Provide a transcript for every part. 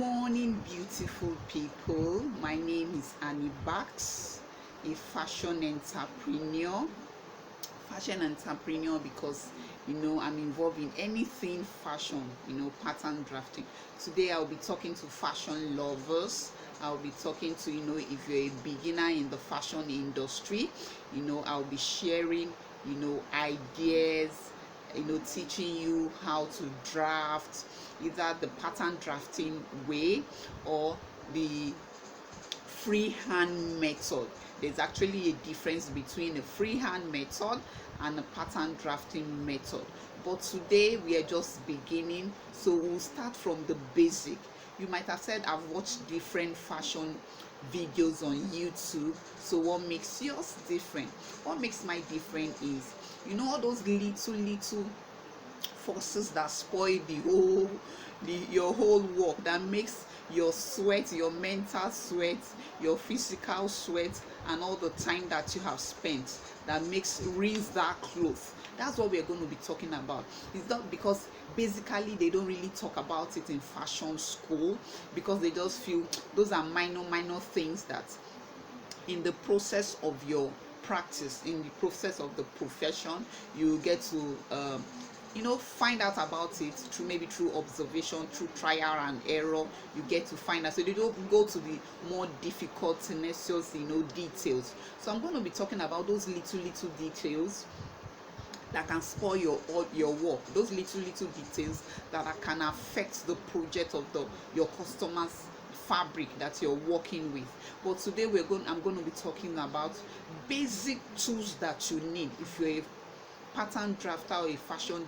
morning, beautiful people. My name is Annebaks, a fashion entrepreneur. Because I'm involved in anything fashion, pattern drafting. Today I'll be talking to fashion lovers. I'll be talking to if you're a beginner in the fashion industry. I'll be sharing ideas, teaching you how to draft, either the pattern drafting way or the freehand method. There's actually a difference between a freehand method and a pattern drafting method, but today we are just beginning, so we'll start from the basic. You might have said, I've watched different fashion videos on YouTube, so what makes yours different? What makes my different is all those little forces that spoil your whole work, that makes your sweat, your mental sweat, your physical sweat, and all the time that you have spent, that makes rinse that cloth. That's what we're going to be talking about. It's not because basically they don't really talk about it in fashion school, because they just feel those are minor things that in the process of your practice, in the process of the profession, you get to find out about it through observation, through trial and error. You get to find out, so they don't go to the more difficult, tenacious details. So I'm going to be talking about those little details that can spoil your work, those little details that can affect the project of your customers fabric that you're working with. But today I'm going to be talking about basic tools that you need if you're a pattern drafter or a fashion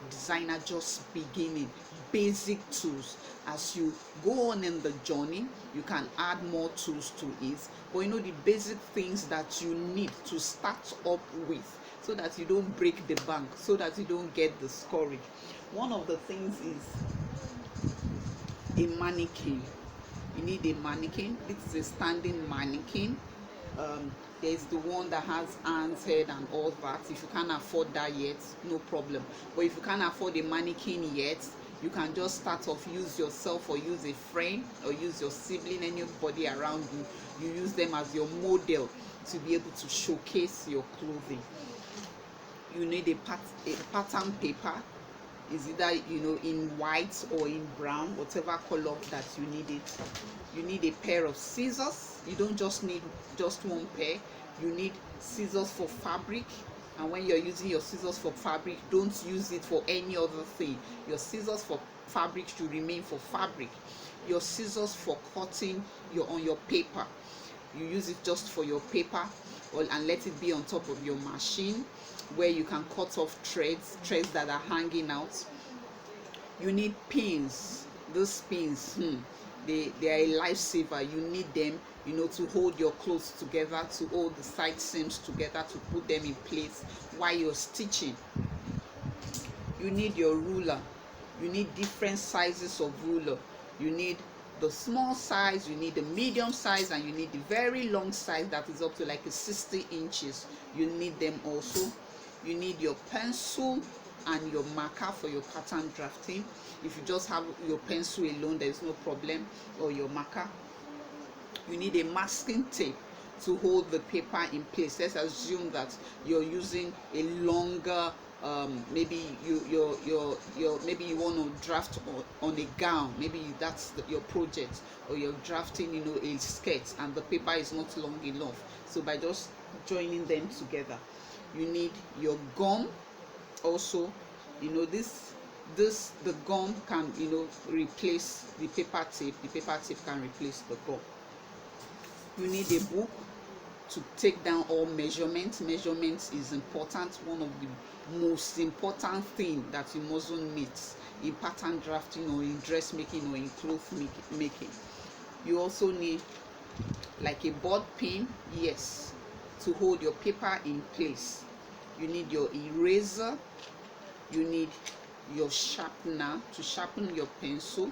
designer just beginning. Basic tools. As you go on in the journey, you can add more tools to it, but the basic things that you need to start up with, so that you don't break the bank, so that you don't get discouraged. One of the things is a mannequin. You need a mannequin. This is a standing mannequin. There's the one that has hands, head, and all that. If you can't afford that yet, no problem. But if you can't afford a mannequin yet, you can just start off, use yourself or use a friend or use your sibling, anybody around you. You use them as your model to be able to showcase your clothing. You need a pattern paper. Is either in white or in brown, whatever color that you need it. You need a pair of scissors. You don't just need just one pair. You need scissors for fabric, and when you're using your scissors for fabric, don't use it for any other thing. Your scissors for fabric should remain for fabric. Your scissors for cutting on your paper, you use it just for your paper, and let it be on top of your machine where you can cut off threads that are hanging out. You need pins. Those pins, they are a lifesaver. You need them to hold your clothes together, to hold the side seams together, to put them in place while you're stitching. You need your ruler. You need different sizes of ruler. You need the small size, you need the medium size, and you need the very long size that is up to like 60 inches. You need them also. You need your pencil and your marker for your pattern drafting. If you just have your pencil alone, there is no problem, or your marker. You need a masking tape to hold the paper in place. Let's assume that you're using a longer maybe maybe you want to draft on a gown. Maybe that's your project, or you're drafting a skirt, and the paper is not long enough. So by just joining them together. You need your gum also. The gum can replace the paper tape. The paper tape can replace the gum. You need a book to take down all measurements. Measurements is important. One of the most important thing that you mustn't miss in pattern drafting, or in dressmaking, or in cloth making. You also need like a board pin, yes, to hold your paper in place. You need your eraser. You need your sharpener to sharpen your pencil.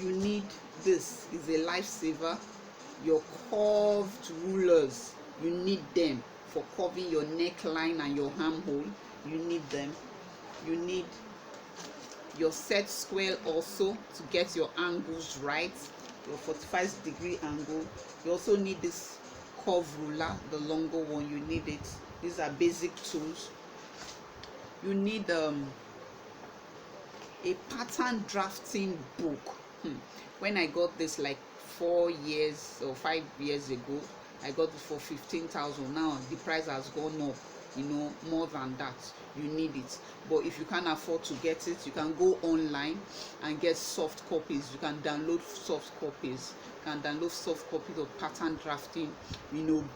You need, this is a lifesaver, your curved rulers. You need them for curving your neckline and your armhole. You need them. You need your set square also to get your angles right, your 45-degree angle. You also need this curve ruler, the longer one. You need it. These are basic tools. You need a pattern drafting book. When I got this like 4 years or 5 years ago, I got it for 15,000. Now the price has gone up, more than that. You need it. But if you can't afford to get it, you can go online and get soft copies. You can download soft copies. You can download soft copies of pattern drafting,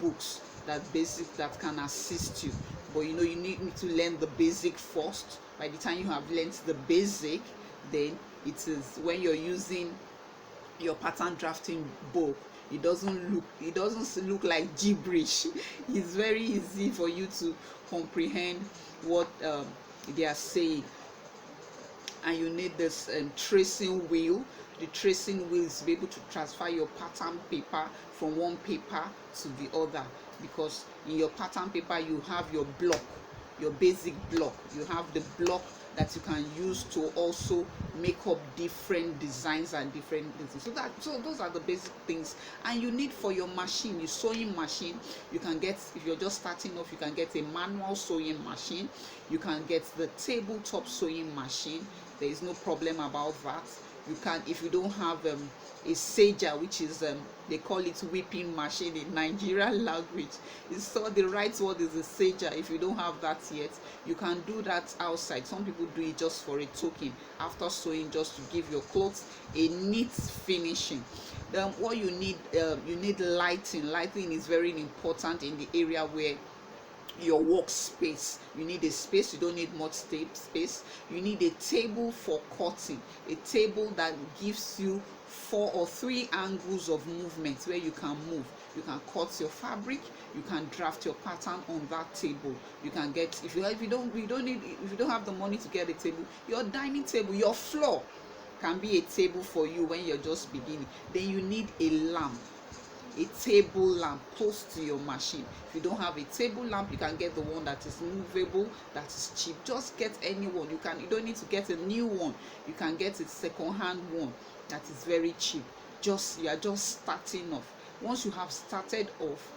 books that can assist you. But you need to learn the basic first. By the time you have learned the basic, then it is when you're using your pattern drafting book, it doesn't look like gibberish. It's very easy for you to comprehend what they are saying. And you need this tracing wheel. The tracing wheel is to be able to transfer your pattern paper from one paper to the other, because in your pattern paper you have your block, your basic block. You have the block that you can use to also make up different designs and different things. So those are the basic things. And you need for your machine, your sewing machine, you can get, if you're just starting off, you can get a manual sewing machine. You can get the tabletop sewing machine. There is no problem about that. You can, if you don't have a sager, which is they call it whipping machine in Nigerian language. So the right word is a sager. If you don't have that yet, you can do that outside. Some people do it just for a token after sewing, just to give your clothes a neat finishing. What you need lighting. Lighting is very important in the area where your workspace. You need a space. You don't need much space. You need a table for cutting, a table that gives you 4 or 3 angles of movement where you can move. You can cut your fabric, you can draft your pattern on that table. You can get, if you don't have the money to get a table, your dining table, your floor can be a table for you when you're just beginning. Then you need a lamp, a table lamp close to your machine. If you don't have a table lamp, you can get the one that is movable, that is cheap. Just get any one. You don't need to get a new one. You can get a second-hand one that is very cheap. You are just starting off. Once you have started off,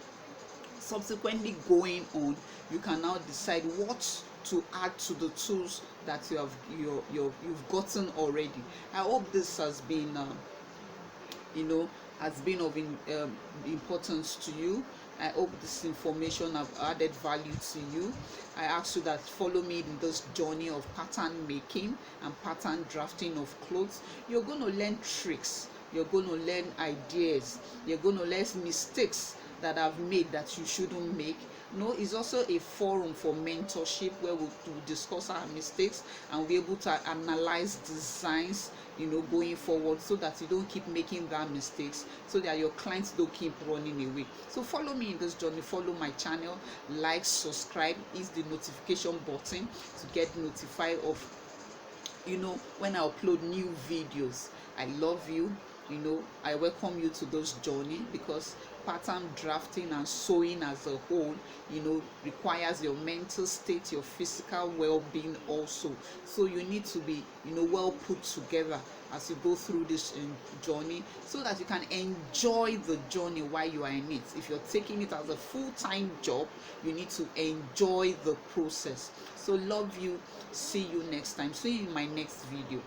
subsequently going on, you can now decide what to add to the tools that you've gotten already. I hope this has been has been of importance to you. I hope this information have added value to you. I ask you that follow me in this journey of pattern making and pattern drafting of clothes. You're going to learn tricks. You're going to learn ideas. You're going to learn mistakes that I've made that you shouldn't make. It's also a forum for mentorship where we'll discuss our mistakes and be able to analyze designs, going forward, so that you don't keep making that mistakes, so that your clients don't keep running away. So follow me in this journey. Follow my channel, like, subscribe, hit the notification button to get notified of when I upload new videos. I love you. I welcome you to this journey, because pattern drafting and sewing as a whole requires your mental state, your physical well-being also. So you need to be well put together as you go through this journey, so that you can enjoy the journey while you are in it. If you're taking it as a full-time job, you need to enjoy the process. So love you. See you next time. See you in my next video.